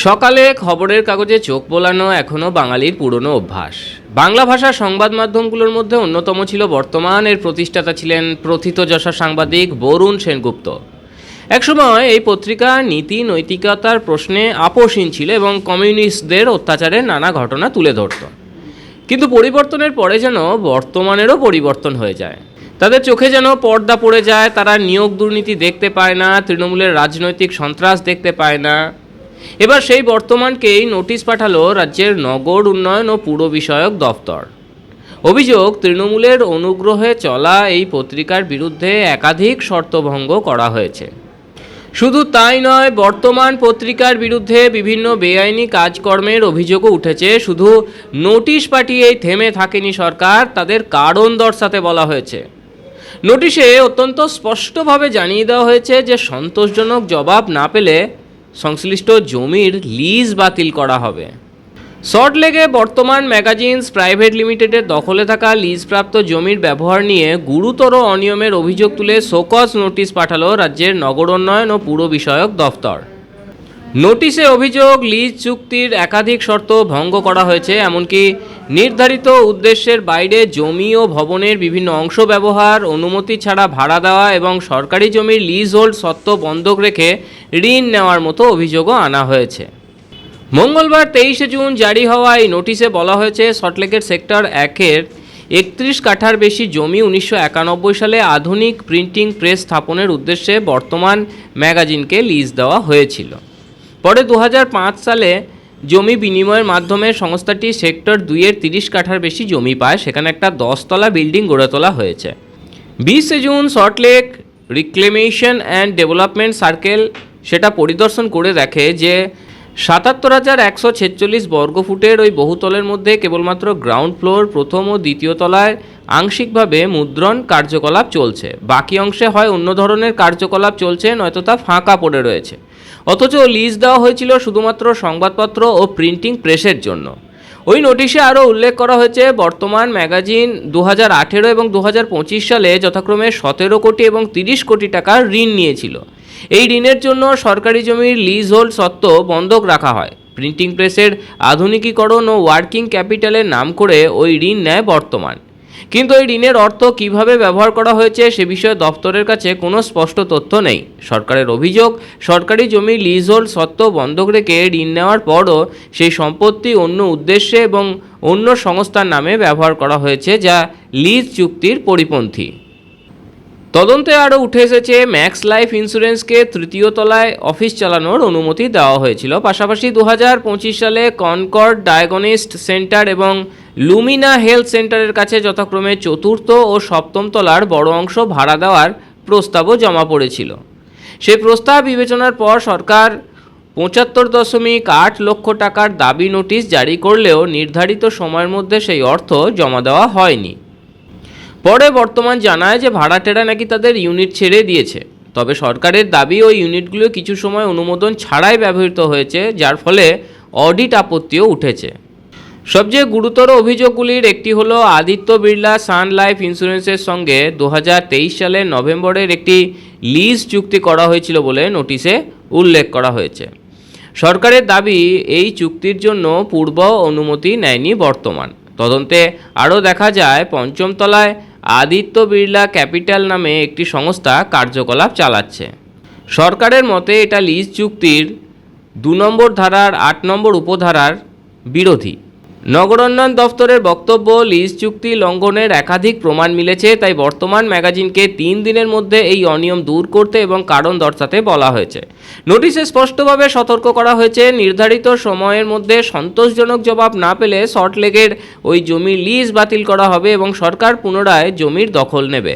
সকালে খবরের কাগজে চোখ বোলানো এখনও বাঙালির পুরনো অভ্যাস। বাংলা ভাষার সংবাদ মাধ্যমগুলোর মধ্যে অন্যতম ছিল বর্তমান। এর প্রতিষ্ঠাতা ছিলেন প্রথিতযশা সাংবাদিক বরুণ সেনগুপ্ত। একসময় এই পত্রিকা নীতি নৈতিকতার প্রশ্নে আপোষহীন ছিল এবং কমিউনিস্টদের অত্যাচারের নানা ঘটনা তুলে ধরত। কিন্তু পরিবর্তনের পরে যেন বর্তমানেরও পরিবর্তন হয়ে যায়। তাদের চোখে যেন পর্দা পড়ে যায়। তারা নিয়োগ দুর্নীতি দেখতে পায় না, তৃণমূলের রাজনৈতিক সন্ত্রাস দেখতে পায় না। এবার সেই বর্তমানকেই নোটিশ পাঠালো রাজ্যের নগর উন্নয়ন ও পুর বিষয়ক দফতর। অভিযোগ, তৃণমূলের অনুগ্রহে চলা এই পত্রিকার বিরুদ্ধে একাধিক শর্তভঙ্গ করা হয়েছে। শুধু তাই নয়, বর্তমান পত্রিকার বিরুদ্ধে বিভিন্ন বেআইনি কাজকর্মের অভিযোগও উঠেছে। শুধু নোটিশ পাঠিয়েই থেমে থাকেনি সরকার, তাদের কারণ দর্শাতে বলা হয়েছে। নোটিশে অত্যন্ত স্পষ্টভাবে জানিয়ে দেওয়া হয়েছে যে সন্তোষজনক জবাব না পেলে সংশ্লিষ্ট জমির লিজ বাতিল করা হবে। সল্টলেকে বর্তমান ম্যাগাজিনস প্রাইভেট লিমিটেডের দখলে থাকা লিজপ্রাপ্ত জমির ব্যবহার নিয়ে গুরুতর অনিয়মের অভিযোগ তুলে শোকজ নোটিশ পাঠালো রাজ্যের নগর উন্নয়ন ও পুর বিষয়ক দফতর। নোটিশে অভিযোগ, লিজ চুক্তির একাধিক শর্ত ভঙ্গ করা হয়েছে, এমনকি নির্ধারিত উদ্দেশ্যের বাইরে জমি ও ভবনের বিভিন্ন অংশ ব্যবহার, অনুমতি ছাড়া ভাড়া দেওয়া এবং সরকারি জমির লিজ হোল্ড সত্ত্ব বন্ধক রেখে ঋণ নেওয়ার মতো অভিযোগও আনা হয়েছে। মঙ্গলবার 23শে জুন জারি হওয়া এই নোটিশে বলা হয়েছে, সল্টলেকের সেক্টর 1-এর 31 কাঠার বেশি জমি 1991 সালে আধুনিক প্রিন্টিং প্রেস স্থাপনের উদ্দেশ্যে বর্তমান ম্যাগাজিনকে লিজ দেওয়া হয়েছিল। পরে 2005 সালে জমি বিনিময়ের মাধ্যমে সংস্থাটি সেক্টর 2-এর 30 কাঠার বেশি জমি পায়। সেখানে একটা 10তলা বিল্ডিং গড়ে তোলা হয়েছে। 20শে June Salt Lake reclamation and development circle সেটা পরিদর্শন করে দেখে যে 77,146 বর্গফুটের ওই বহুতলের মধ্যে কেবলমাত্র গ্রাউন্ড ফ্লোর, প্রথম ও দ্বিতীয় তলায় আংশিকভাবে মুদ্রণ কার্যকলাপ চলছে। বাকি অংশে হয় অন্য ধরনের কার্যকলাপ চলছে, নয়তো তা ফাঁকা পড়ে রয়েছে। অথচ লিজ দেওয়া হয়েছিল শুধুমাত্র সংবাদপত্র ও প্রিন্টিং প্রেসের জন্য। ওই নোটিশে আরও উল্লেখ করা হয়েছে, বর্তমান ম্যাগাজিন 2018 এবং 2025 সালে যথাক্রমে 17 কোটি এবং 30 কোটি টাকার ঋণ নিয়েছিল। এই ঋণের জন্য সরকারি জমির লিজ হোল্ড সত্ত্ব বন্ধক রাখা হয়। প্রিন্টিং প্রেসের আধুনিকীকরণ ও ওয়ার্কিং ক্যাপিটালের নাম করে ওই ঋণ নেয় বর্তমান। কিন্তু এই ঋণের অর্থ কিভাবে ব্যবহার করা হয়েছে সে বিষয়ে দপ্তরের কাছে কোনো স্পষ্ট তথ্য নেই। সরকারের অভিযোগ, সরকারি জমি লিজ হোল্ড সত্ত্ব বন্ধক রেখে ঋণ নেওয়ার পরও সেই সম্পত্তি অন্য উদ্দেশ্যে এবং অন্য সংস্থার নামে ব্যবহার করা হয়েছে, যা লিজ চুক্তির পরিপন্থী। তদন্তে আরও উঠে এসেছে, ম্যাক্স লাইফ ইন্স্যুরেন্সকে 3য় তলায় অফিস চালানোর অনুমতি দেওয়া হয়েছিল। পাশাপাশি 2025 সালে কনকর্ড ডায়াগনস্ট সেন্টার এবং লুমিনা হেলথ সেন্টারের কাছে যথাক্রমে 4র্থ ও 7ম তলার বড় অংশ ভাড়া দেওয়ার প্রস্তাবও জমা পড়েছিল। সেই প্রস্তাব বিবেচনার পর সরকার 75.8 লক্ষ টাকার দাবি নোটিশ জারি করলেও নির্ধারিত সময়ের মধ্যে সেই অর্থ জমা দেওয়া হয়নি। পরে বর্তমান জানায় যে ভাড়াটেরা নাকি তাদের ইউনিট ছেড়ে দিয়েছে। তবে সরকারের দাবি, ওই ইউনিটগুলো কিছু সময় অনুমোদন ছাড়াই ব্যবহৃত হয়েছে, যার ফলে অডিট আপত্তিও উঠেছে। সবচেয়ে গুরুতর অভিযোগগুলির একটি হলো, আদিত্য বিড়লা সান লাইফ ইন্স্যুরেন্সের সঙ্গে 2023 সালের নভেম্বরের একটি লিজ চুক্তি করা হয়েছিল বলে নোটিশে উল্লেখ করা হয়েছে। সরকারের দাবি, এই চুক্তির জন্য পূর্ব অনুমতি নেয়নি বর্তমান। তদন্তে আরও দেখা যায়, 5ম তলায় আদিত্য বিড়লা ক্যাপিটাল নামে একটি সংস্থা কার্যকলাপ চালাচ্ছে। সরকারের মতে এটা লিজ চুক্তির 2 নম্বর ধারার 8 নম্বর উপধারার বিরোধী। নগরোন্নয়ন দফতরের বক্তব্য, লিজ চুক্তি লঙ্ঘনের একাধিক প্রমাণ মিলেছে, তাই বর্তমান ম্যাগাজিনকে 3 দিনের মধ্যে এই অনিয়ম দূর করতে এবং কারণ দর্শাতে বলা হয়েছে। নোটিশে স্পষ্টভাবে সতর্ক করা হয়েছে, নির্ধারিত সময়ের মধ্যে সন্তোষজনক জবাব না পেলে সল্টলেকের ওই জমির লিজ বাতিল করা হবে এবং সরকার পুনরায় জমির দখল নেবে।